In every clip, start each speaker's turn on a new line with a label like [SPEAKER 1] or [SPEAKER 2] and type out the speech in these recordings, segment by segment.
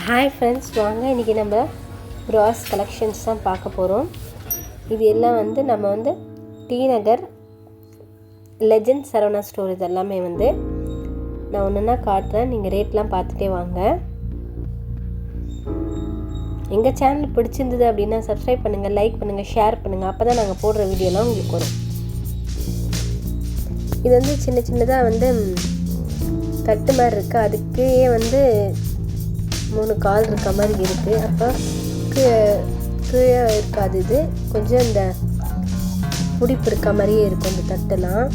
[SPEAKER 1] Hi friends, வாங்க இன்றைக்கி நம்ம ப்ராஸ் கலெக்ஷன்ஸ் தான் பார்க்க போகிறோம். இது எல்லாம் நம்ம டி நகர் லெஜண்ட் சரவணா ஸ்டோர். இது எல்லாமே நான் ஒன்றுன்னா காட்டுறேன், நீங்கள் ரேட்லாம் பார்த்துட்டே வாங்க. எங்கள் சேனல் பிடிச்சிருந்தது அப்படின்னா சப்ஸ்கிரைப் பண்ணுங்கள், லைக் பண்ணுங்கள், ஷேர் பண்ணுங்கள். அப்போ தான் நாங்கள் போடுற வீடியோலாம் உங்களுக்கு வரும். இது சின்ன சின்னதாக தட்டு மாதிரி இருக்குது. அதுக்கே 3 கால் இருக்க மாதிரி இருக்குது. அப்போ கீழே இருக்காது, இது கொஞ்சம் இந்த பிடிப்பு இருக்க மாதிரியே இருக்கும் இந்த தட்டெல்லாம்.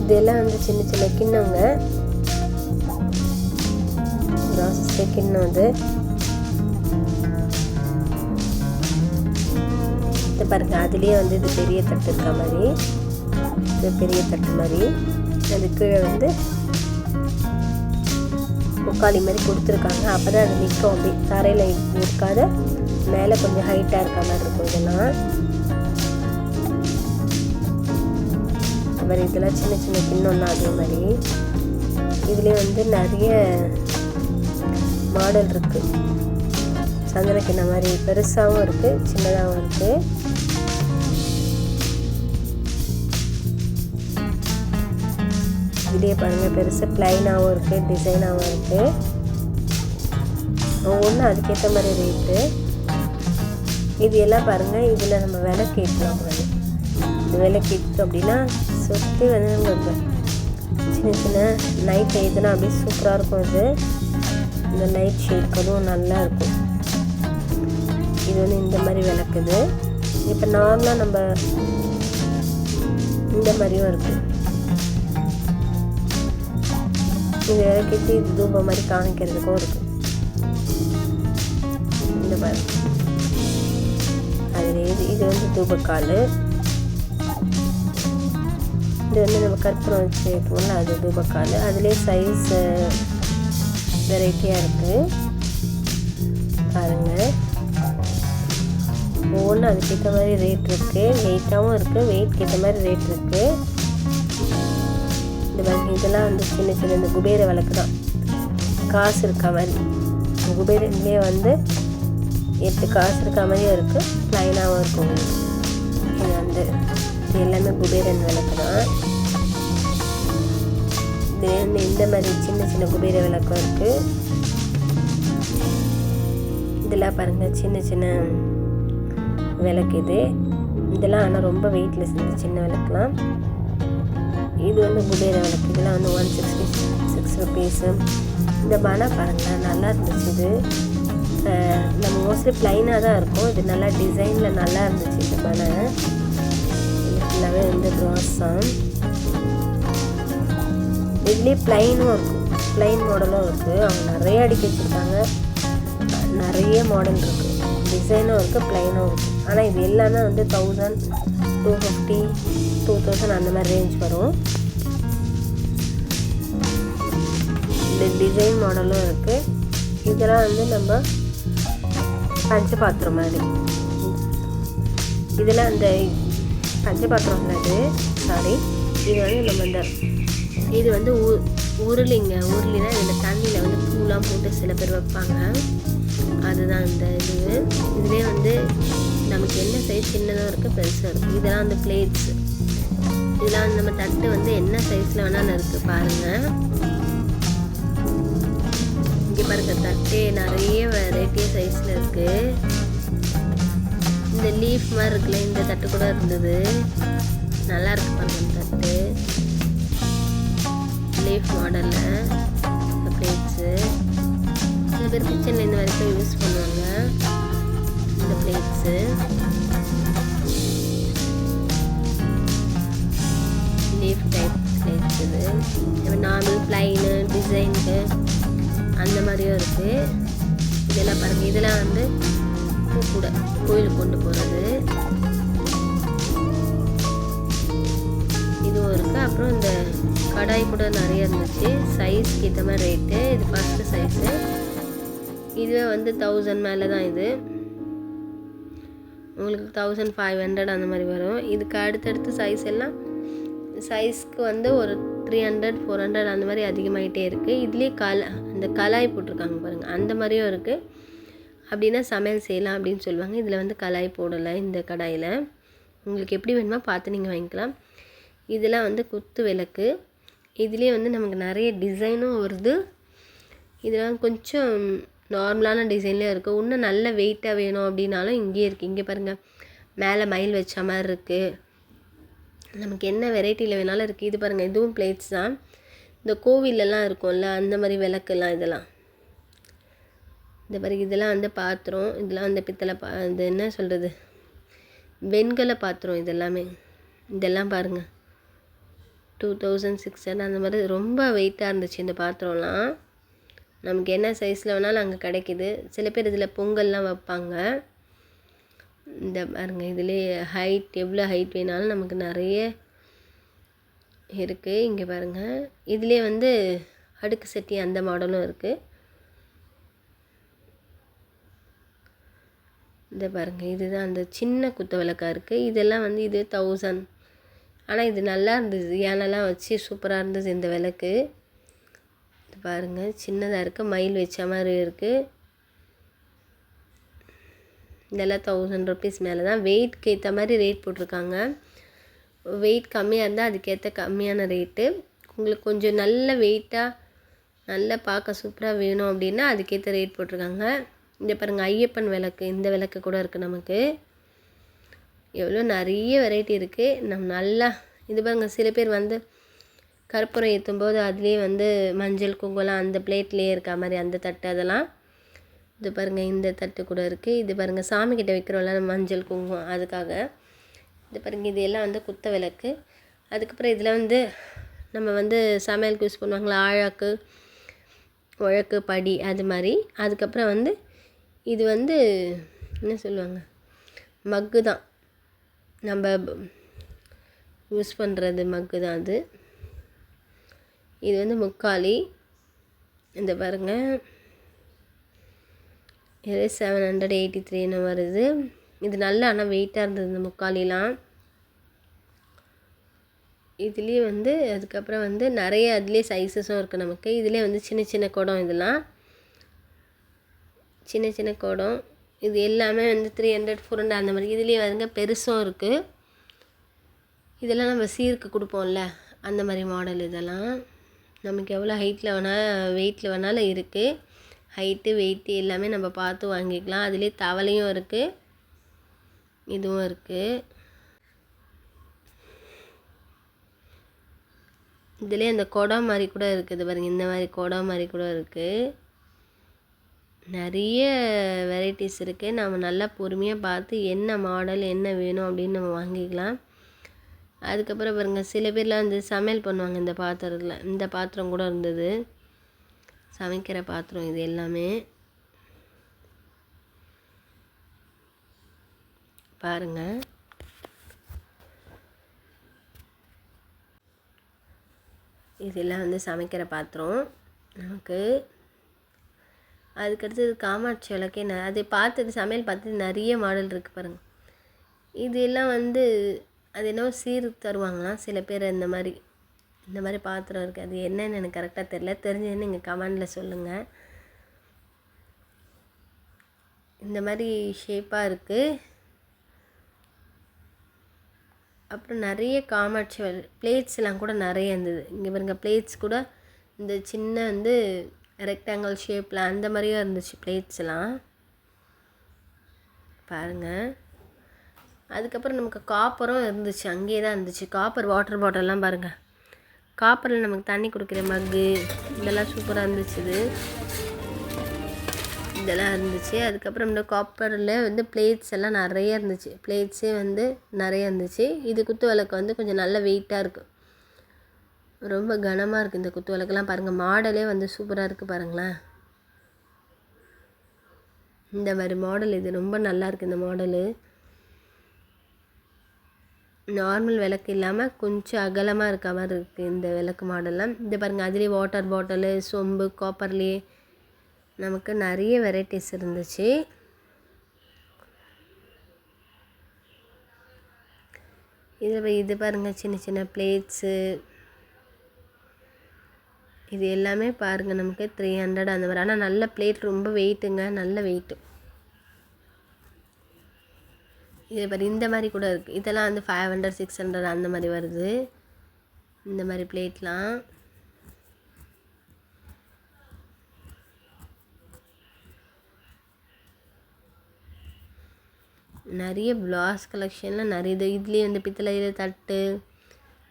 [SPEAKER 1] இதெல்லாம் சின்ன சின்ன கிண்ணங்க, ராசஸ்டே கிண்ணம். இது பாருங்க, அதுலேயே இது பெரிய தட்டு இருக்க மாதிரி, இது பெரிய தட்டு மாதிரி. அது கீழே முக்காலி மாதிரி கொடுத்துருக்காங்க. அப்போ தான் அது நிற்கும், அப்படி தரையில் இருக்காத, மேலே கொஞ்சம் ஹைட்டாக இருக்க மாதிரி இருக்கும். இதெல்லாம் சின்ன சின்ன கிண்ணம் தான். அதே மாதிரி இதுலேயே நிறைய மாடல் இருக்குது. சந்தன கிண்ணம் மாதிரி பெருசாகவும் இருக்குது, சின்னதாகவும் இருக்குது. இதுலேயே பாருங்கள், பெருசு ப்ளைனாகவும் இருக்குது, டிசைனாகவும் இருக்குது. ஒவ்வொன்றும் அதுக்கேற்ற மாதிரி ரேட்டு. இது எல்லாம் பாருங்கள், இதில் நம்ம விலை கேட்கலாம். இது விலை கேட்கும் அப்படின்னா சுற்றி நம்ம சின்ன சின்ன லைட் எதுனா அப்படியே சூப்பராக இருக்கும். இது இந்த லைட் ஷேட்களும் நல்லா இருக்கும். இது இந்த மாதிரி விளக்குது. இப்போ நார்மலாக நம்ம இந்த மாதிரியும் இருக்குது. இது விளக்கிட்டு இது தூபம் மாதிரி காமிக்கிறதுக்கும் இருக்குது. இந்த மாதிரி அது இது தூபக்கால். இது நம்ம கற்பூரம் வச்சு வைப்போம்ல, அது தூபக்கால். அதுலேயே சைஸ் வெரைட்டியாக இருக்குது பாருங்கள். ஒவ்வொன்றும் அதுக்கேற்ற மாதிரி ரேட் இருக்குது. வெயிட்டாகவும் இருக்குது, வெயிட்க்கு ஏற்ற மாதிரி ரேட் இருக்குது. இந்த மாதிரி இதெல்லாம் சின்ன சின்ன இந்த குபேர விளக்கு தான், காசு இருக்க மாதிரி. குபேரன்லேயே 8 காசு இருக்க மாதிரியும் இருக்குது, ப்ளைனாகவும் இருக்கும். இது இது எல்லாமே குபேரன் விளக்கு தான். இது இந்த மாதிரி சின்ன சின்ன குபேர விளக்கும் இருக்குது. இதெல்லாம் பாருங்கள், சின்ன சின்ன விளக்கு. இதெல்லாம் ஆனால் ரொம்ப வெயிட்லெஸ், இந்த சின்ன விளக்குலாம். இது குபேர விளக்கு. இதெல்லாம் 166 ருபீஸு. இந்த பானை பாருங்கள், நல்லா இருந்துச்சு. இது நம்ம மோஸ்ட்லி ப்ளைனாக தான் இருக்கும். இது நல்லா டிசைனில் நல்லா இருந்துச்சு. இந்த பானை இது ஃபுல்லாகவே ப்ராஸ் தான். இதுலேயே ப்ளைனும் இருக்கும், ப்ளைன் மாடலும் இருக்குது. அவங்க நிறைய அடிக்க வச்சுருக்காங்க, நிறைய மாடல் இருக்குது, டிசைனும் இருக்குது, ப்ளைனும் இருக்குது. ஆனால் இது எல்லாமே 1000, 250, 2000 அந்த மாதிரி ரேஞ்ச் வரும். இந்த டிசைன் மாடலும் இருக்குது. இதெல்லாம் நம்ம பஞ்சபாத்திரம் மாதிரி. இதெல்லாம் அந்த பஞ்சபாத்திரம் உள்ளது, சாரி. இது நம்ம இது உருளிங்க. உருளினா இதில் தண்ணியில் பூலாம் போட்டு சில பேர் வைப்பாங்க, அதுதான் இந்த இதுலேயே நமக்கு என்ன சைஸ் சின்னதாக இருக்குது, பெருசாக இருக்குது. இதெல்லாம் பிளேட்ஸ். இதெல்லாம் நம்ம தட்டு என்ன சைஸில் வேணாலும் இருக்குது பாருங்கள். இங்கே பாருங்கள், தட்டே நிறைய வெரைட்டி சைஸில் இருக்குது. இந்த லீஃப் மாதிரி இருக்குல்ல, இந்த தட்டு கூட இருந்தது, நல்லா இருக்கு பாருங்கள். இந்த தட்டு லீஃப் மாடலில் பிளேட்ஸு. சில பேர் கிச்சனில் இந்த வரைக்கும் யூஸ் பண்ணுவாங்க இந்த பிளேட்ஸு. Leaf type blades. இது நார்மல் ப்ளைனு டிசைனுக்கு அந்த மாதிரியும் இருக்குது. இதெல்லாம் பாருங்கள், இதெல்லாம் பூ கூட கோயிலுக்கு கொண்டு போகிறது இதுவும் இருக்குது. அப்புறம் இந்த கடாய் கூட நிறைய இருந்துச்சு, சைஸ்க்கு ஏற்ற மாதிரி ரேட்டு. இது ஃபஸ்ட்டு சைஸு. இதுவே 1000 மேலே தான். இது உங்களுக்கு 1500 அந்த மாதிரி வரும். இதுக்கு அடுத்தடுத்து சைஸ் எல்லாம் சைஸ்க்கு ஒரு 300 400 அந்த மாதிரி அதிகமாகிட்டே இருக்குது. இதுலேயே அந்த கலாய் போட்டிருக்காங்க பாருங்கள், அந்த மாதிரியும் இருக்குது. அப்படின்னா சமையல் செய்யலாம் அப்படின்னு சொல்லுவாங்க. இதில் வந்து கலாய் போடலை இந்த கடாயில். உங்களுக்கு எப்படி வேணுமோ பார்த்து நீங்கள் வாங்கிக்கலாம். இதெல்லாம் வந்து குத்து விளக்கு. இதுலேயே வந்து நமக்கு நிறைய டிசைனும் வருது. இதெல்லாம் கொஞ்சம் நார்மலான டிசைன்லேயும் இருக்குது. இன்னும் நல்ல வெயிட்டாக வேணும் அப்படின்னாலும் இங்கேயே இருக்குது. இங்கே பாருங்கள், மேலே மயில் வச்ச மாதிரி இருக்குது. நமக்கு என்ன வெரைட்டியில் வேணாலும் இருக்குது. இது பாருங்கள், இதுவும் பிளேட்ஸ் தான். இந்த கோவிலெல்லாம் இருக்கும்ல அந்த மாதிரி விளக்குலாம் இதெல்லாம். இந்த பாருங்க, இதெல்லாம் வந்து பாத்திரம். இதெல்லாம் வந்து பித்தளை இது என்ன சொல்கிறது, வெண்கல பாத்திரம் இதெல்லாமே. இதெல்லாம் பாருங்கள் 2600 அந்த மாதிரி ரொம்ப வெயிட்டாக இருந்துச்சு இந்த பாத்திரம்லாம். நமக்கு என்ன சைஸில் வேணாலும் அங்கே கிடைக்கிது. சில பேர் இதில் பொங்கல்லாம் வைப்பாங்க. இந்த பாருங்க, இதுலேயே ஹைட் எவ்வளோ ஹைட் வேணாலும் நமக்கு நிறைய இருக்குது. இங்கே பாருங்கள், இதுலேயே வந்து அடுக்கு சட்டி அந்த மாடலும் இருக்குது. இந்த பாருங்கள், இதுதான் அந்த சின்ன குத்து விளக்காக இருக்குது. இதெல்லாம் வந்து இது 1000. ஆனால் இது நல்லா இருந்தது, யானெல்லாம் வச்சு சூப்பராக இருந்தது இந்த விளக்கு. இது பாருங்கள், சின்னதாக இருக்குது, மயில் வச்ச மாதிரி இருக்குது. இதெல்லாம் 1000 ருபீஸ் மேலே தான். வெயிட்க்கு ஏற்ற மாதிரி ரேட் போட்டிருக்காங்க. வெயிட் கம்மியாக இருந்தால் அதுக்கேற்ற கம்மியான ரேட்டு. உங்களுக்கு கொஞ்சம் நல்ல வெயிட்டாக நல்லா பார்க்க சூப்பராக வேணும் அப்படின்னா அதுக்கேற்ற ரேட் போட்டிருக்காங்க. இந்த பாருங்கள், ஐயப்பன் விளக்கு. இந்த விளக்கு கூட இருக்குது நமக்கு. எவ்வளோ நிறைய வெரைட்டி இருக்குது. நம்ம நல்லா இது பாருங்கள், சில பேர் வந்து கற்பூரம் ஏற்றும்போது அதுலேயே வந்து மஞ்சள் குங்குமம் அந்த பிளேட்லேயே இருக்க மாதிரி அந்த தட்டு அதெல்லாம். இது பாருங்கள், இந்த தட்டு கூட இருக்குது. இது பாருங்கள், சாமிக்கிட்ட வைக்கிறோம்ல மஞ்சள் குங்குமம் அதுக்காக. இது பாருங்கள், இது எல்லாம் வந்து குத்த விளக்கு. அதுக்கப்புறம் இதில் வந்து நம்ம வந்து சமையலுக்கு யூஸ் பண்ணுவாங்களா, ஆழாக்கு உழக்கு படி அது மாதிரி. அதுக்கப்புறம் வந்து இது வந்து என்ன சொல்லுவாங்க, மக்கு தான், நம்ம யூஸ் பண்ணுறது மக்கு தான் அது. இது வந்து முக்காலி. இந்த பாருங்கள், இது 783 வருது. இது நல்லா ஆனால் வெயிட்டாக இருந்தது இந்த முக்காலிலாம். இதுலேயே வந்து அதுக்கப்புறம் வந்து நிறைய அதுலேயே சைஸஸும் இருக்குது நமக்கு. இதுலேயே வந்து சின்ன சின்ன குடம், இதெல்லாம் சின்ன சின்ன குடம். இது எல்லாமே வந்து 300 400 அந்த மாதிரி. இதுலேயே வந்து பெருசும் இருக்குது. இதெல்லாம் நம்ம சீருக்கு கொடுப்போம்ல அந்த மாதிரி மாடல். இதெல்லாம் நமக்கு எவ்வளோ ஹைட்டில் வேணால் வெயிட்டில் வேணாலும் இருக்குது. ஹைட்டு வெயிட்டு எல்லாமே நம்ம பார்த்து வாங்கிக்கலாம். அதுலேயே தவளையும் இருக்குது, இதுவும் இருக்குது. இதுலேயே அந்த குடம் மாதிரி கூட இருக்குது பாருங்கள், இந்த மாதிரி குடம் மாதிரி கூட இருக்குது. நிறைய வெரைட்டிஸ் இருக்குது. நம்ம நல்லா பொறுமையாக பார்த்து என்ன மாடல் என்ன வேணும் அப்படின்னு நம்ம வாங்கிக்கலாம். அதுக்கப்புறம் பாருங்கள், சில பேர்லாம் வந்து சமையல் பண்ணுவாங்க இந்த பாத்திரத்தில். இந்த பாத்திரம் கூட இருந்தது, சமைக்கிற பாத்திரம். இது எல்லாமே பாருங்கள். இதெல்லாம் வந்து சமைக்கிற பாத்திரம் நமக்கு. அதுக்கடுத்தது காமாட்சி விளக்கே. அது பார்த்தது சமையல் பார்த்தது நிறைய மாடல் இருக்குது பாருங்கள். இது எல்லாம் வந்து அது என்னவோ சீருக்கு தருவாங்களாம் சில பேர். இந்த மாதிரி பாத்திரம் இருக்குது. அது என்னன்னு எனக்கு கரெக்டாக தெரியல. தெரிஞ்சதுன்னு நீங்கள் கமெண்டில் சொல்லுங்கள். இந்த மாதிரி ஷேப்பாக இருக்குது. அப்புறம் நிறைய காமாட்சி பிளேட்ஸ்லாம் கூட நிறைய இருந்தது. இங்கே பாருங்கள், பிளேட்ஸ் கூட இந்த சின்ன வந்து ரெக்டாங்கிள் ஷேப்பில் அந்த மாதிரியும் இருந்துச்சு பிளேட்ஸ்லாம் பாருங்கள். அதுக்கப்புறம் நமக்கு காப்பரும் இருந்துச்சு, அங்கேயே தான் இருந்துச்சு. காப்பர் வாட்டர் பாட்டில்லாம் பாருங்கள். காப்பரில் நமக்கு தண்ணி குடிக்கிற மக்கு இதெல்லாம் சூப்பராக இருந்துச்சு. இதெல்லாம் இருந்துச்சு. அதுக்கப்புறம் இந்த காப்பரில் வந்து பிளேட்ஸ் எல்லாம் நிறைய இருந்துச்சு. பிளேட்ஸே வந்து நிறைய இருந்துச்சு. இது குத்து விளக்கு வந்து கொஞ்சம் நல்ல வெயிட்டாக இருக்குது, ரொம்ப கனமாக இருக்குது இந்த குத்து விளக்கெல்லாம். பாருங்கள், மாடலே வந்து சூப்பராக இருக்குது பாருங்களேன். இந்த மாதிரி மாடல் இது ரொம்ப நல்லா இருக்குது. இந்த மாடலு நார்மல் விளக்கு இல்லாமல் கொஞ்சம் அகலமாக இருக்க மாதிரி இருக்குது இந்த விளக்கு மாடல்லாம். இந்த பாருங்கள், அதுலேயே வாட்டர் பாட்டிலு சொம்பு காப்பர்லேயே நமக்கு நிறைய வெரைட்டிஸ் இருந்துச்சு. இது பாருங்கள், சின்ன சின்ன பிளேட்ஸு இது எல்லாமே பாருங்கள் நமக்கு 300 அந்த மாதிரி. ஆனால் நல்ல பிளேட், ரொம்ப வெயிட்டுங்க, நல்ல வெயிட்டு. இதே மாதிரி இந்த மாதிரி கூட இருக்குது. இதெல்லாம் வந்து 500 600 அந்த மாதிரி வருது இந்த மாதிரி பிளேட்லாம். நிறைய பிளாஸ் கலெக்ஷன்லாம் நிறைய இதுலேயே வந்து பித்தளையில் தட்டு,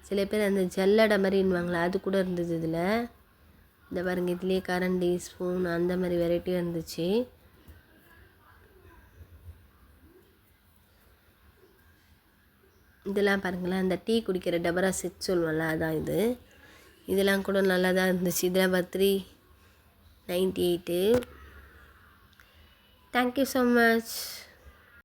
[SPEAKER 1] சில பேர் அந்த ஜல்லடை மாதிரின்னுவாங்களே அது கூட இருந்தது இதில். இந்த பாருங்கள், இதுலேயே கரண்டி, ஸ்பூன் அந்த மாதிரி வெரைட்டியாக இருந்துச்சு. இதெல்லாம் பாருங்களேன், அந்த டீ குடிக்கிற டபரா செட் சொல்லுவோம்ல, அதான் இது. இதெல்லாம் கூட நல்லா தான் இருந்துச்சு. இதெல்லாம் 398. Thank you so much.